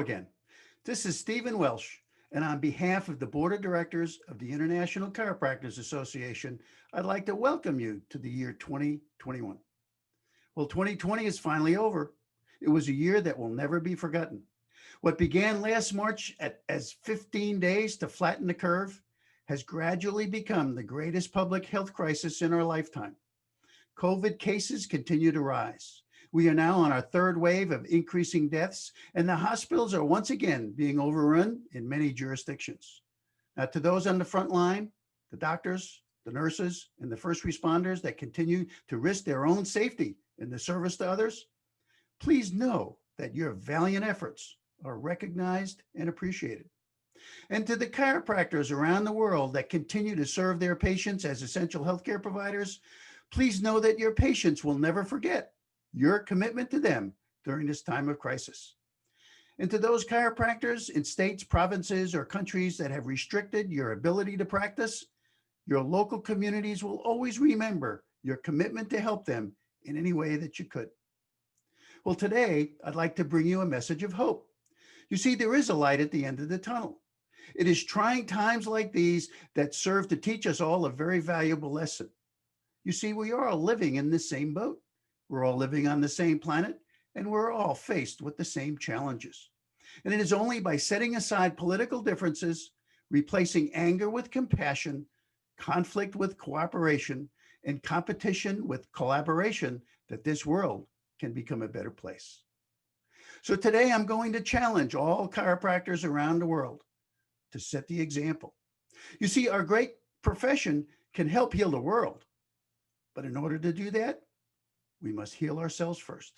again. This is Stephen Welsh, and on behalf of the Board of Directors of the International Chiropractors Association, I'd like to welcome you to the year 2021. Well, 2020 is finally over. It was a year that will never be forgotten. What began last March as 15 days to flatten the curve has gradually become the greatest public health crisis in our lifetime. COVID cases continue to rise. We are now on our third wave of increasing deaths, and the hospitals are once again being overrun in many jurisdictions. Now, to those on the front line, the doctors, the nurses, and the first responders that continue to risk their own safety in the service to others, please know that your valiant efforts are recognized and appreciated. And to the chiropractors around the world that continue to serve their patients as essential healthcare providers, please know that your patients will never forget your commitment to them during this time of crisis. And to those chiropractors in states, provinces, or countries that have restricted your ability to practice, your local communities will always remember your commitment to help them in any way that you could. Well, today, I'd like to bring you a message of hope. You see, there is a light at the end of the tunnel. It is trying times like these that serve to teach us all a very valuable lesson. You see, we are all living in the same boat. We're all living on the same planet, and we're all faced with the same challenges. And it is only by setting aside political differences, replacing anger with compassion, conflict with cooperation, and competition with collaboration that this world can become a better place. So today I'm going to challenge all chiropractors around the world to set the example. You see, our great profession can help heal the world, but in order to do that, we must heal ourselves first.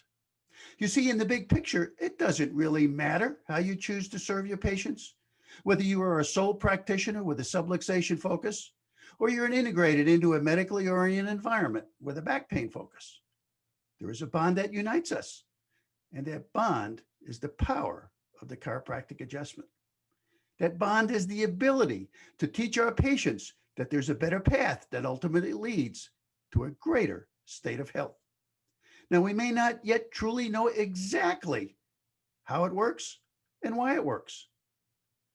You see, in the big picture, it doesn't really matter how you choose to serve your patients, whether you are a sole practitioner with a subluxation focus, or you're integrated into a medically oriented environment with a back pain focus. There is a bond that unites us, and that bond is the power of the chiropractic adjustment. That bond is the ability to teach our patients that there's a better path that ultimately leads to a greater state of health. Now, we may not yet truly know exactly how it works and why it works,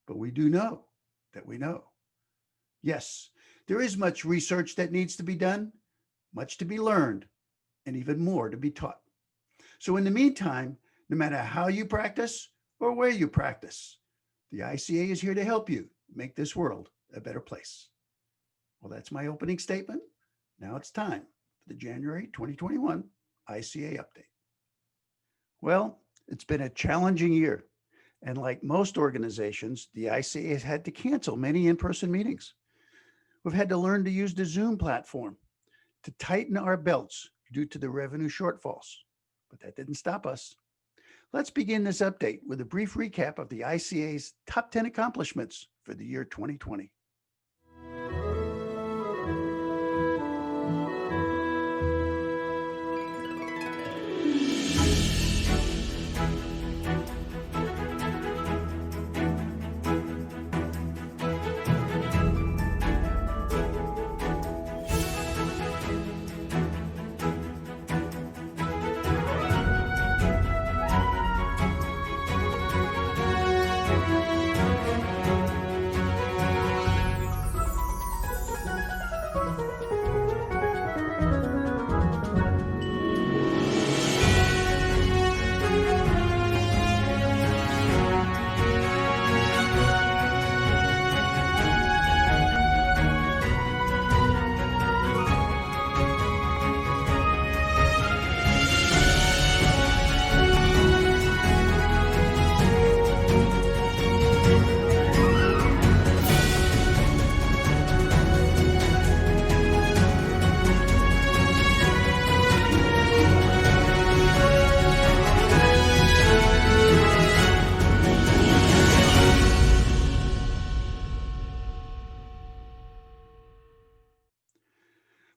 but we do know that we know. Yes, there is much research that needs to be done, much to be learned, and even more to be taught. So in the meantime, no matter how you practice or where you practice, the ICA is here to help you make this world a better place. Well, that's my opening statement. Now it's time for the January 2021 ICA Update. Well, it's been a challenging year, and like most organizations, the ICA has had to cancel many in-person meetings. We've had to learn to use the Zoom platform to tighten our belts due to the revenue shortfalls, but that didn't stop us. Let's begin this update with a brief recap of the ICA's top 10 accomplishments for the year 2020.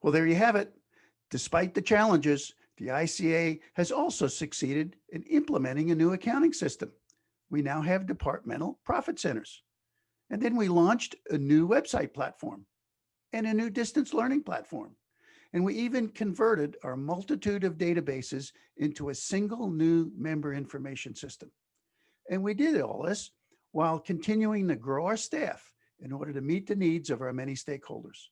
Well, there you have it. Despite the challenges, the ICA has also succeeded in implementing a new accounting system. We now have departmental profit centers. And then we launched a new website platform and a new distance learning platform. And we even converted our multitude of databases into a single new member information system. And we did all this while continuing to grow our staff in order to meet the needs of our many stakeholders.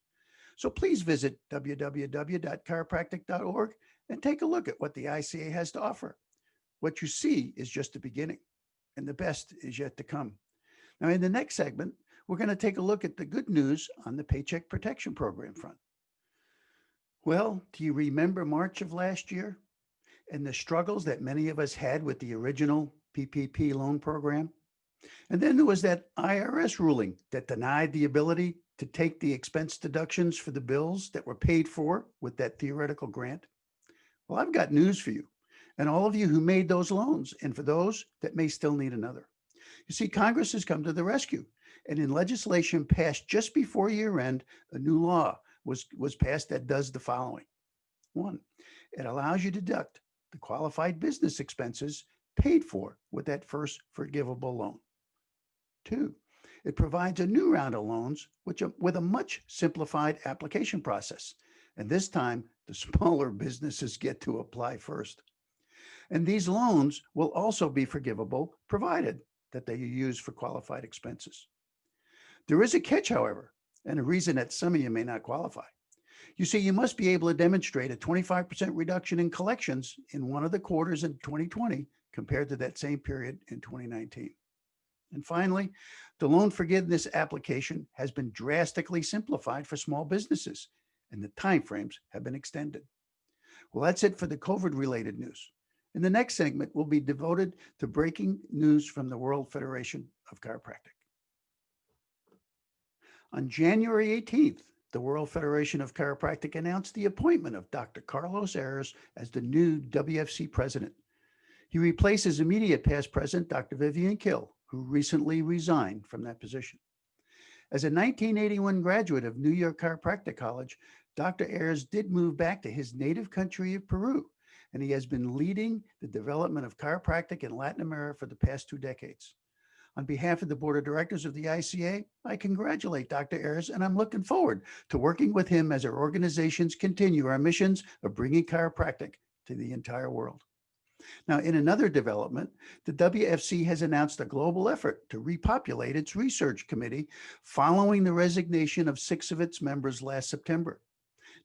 So please visit www.chiropractic.org and take a look at what the ICA has to offer. What you see is just the beginning, and the best is yet to come. Now, in the next segment, we're going to take a look at the good news on the Paycheck Protection Program front. Well, do you remember March of last year and the struggles that many of us had with the original PPP loan program? And then there was that IRS ruling that denied the ability to take the expense deductions for the bills that were paid for with that theoretical grant. Well, I've got news for you and all of you who made those loans, and for those that may still need another. You see, Congress has come to the rescue, and in legislation passed just before year end, a new law was passed that does the following. One, it allows you to deduct the qualified business expenses paid for with that first forgivable loan. Two, it provides a new round of loans with a much simplified application process. And this time, the smaller businesses get to apply first. And these loans will also be forgivable, provided that they are used for qualified expenses. There is a catch, however, and a reason that some of you may not qualify. You see, you must be able to demonstrate a 25% reduction in collections in one of the quarters in 2020 compared to that same period in 2019. And finally, the loan forgiveness application has been drastically simplified for small businesses, and the timeframes have been extended. Well, that's it for the COVID-related news. In the next segment, will be devoted to breaking news from the World Federation of Chiropractic. On January 18th, the World Federation of Chiropractic announced the appointment of Dr. Carlos Ayres as the new WFC president. He replaces immediate past president, Dr. Vivian Kill, who recently resigned from that position. As a 1981 graduate of New York Chiropractic College, Dr. Ayres did move back to his native country of Peru, and he has been leading the development of chiropractic in Latin America for the past 2 decades. On behalf of the board of directors of the ICA, I congratulate Dr. Ayres, and I'm looking forward to working with him as our organizations continue our missions of bringing chiropractic to the entire world. Now, in another development, the WFC has announced a global effort to repopulate its research committee following the resignation of 6 of its members last September.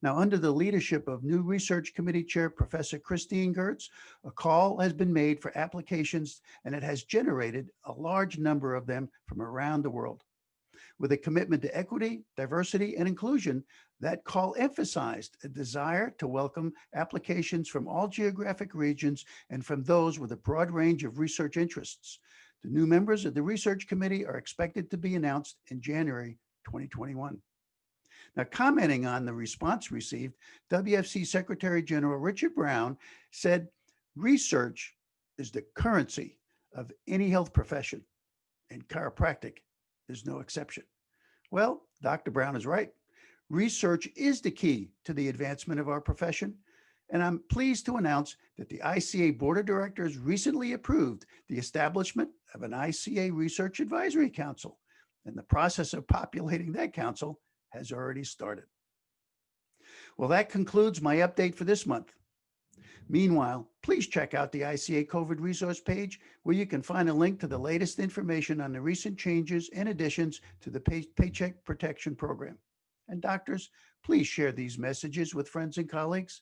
Now, under the leadership of new research committee chair, Professor Christine Gertz, a call has been made for applications, and it has generated a large number of them from around the world. With a commitment to equity, diversity, and inclusion, that call emphasized a desire to welcome applications from all geographic regions and from those with a broad range of research interests. The new members of the research committee are expected to be announced in January 2021. Now, commenting on the response received, WFC Secretary General Richard Brown said, research is the currency of any health profession, and chiropractic is no exception. Well, Dr. Brown is right. Research is the key to the advancement of our profession, and I'm pleased to announce that the ICA Board of Directors recently approved the establishment of an ICA Research Advisory Council, and the process of populating that council has already started. Well, that concludes my update for this month. Meanwhile, please check out the ICA COVID resource page, where you can find a link to the latest information on the recent changes and additions to the Paycheck Protection Program. And doctors, please share these messages with friends and colleagues.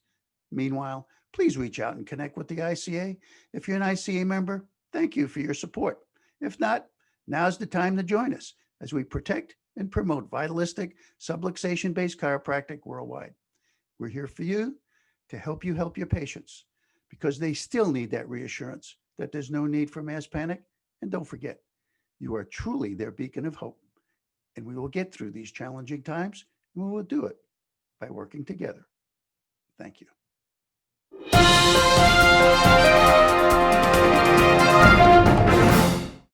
Meanwhile, please reach out and connect with the ICA. If you're an ICA member, thank you for your support. If not, now's the time to join us as we protect and promote vitalistic, subluxation-based chiropractic worldwide. We're here for you to help you help your patients, because they still need that reassurance that there's no need for mass panic. And don't forget, you are truly their beacon of hope. And we will get through these challenging times, and we will do it by working together. Thank you.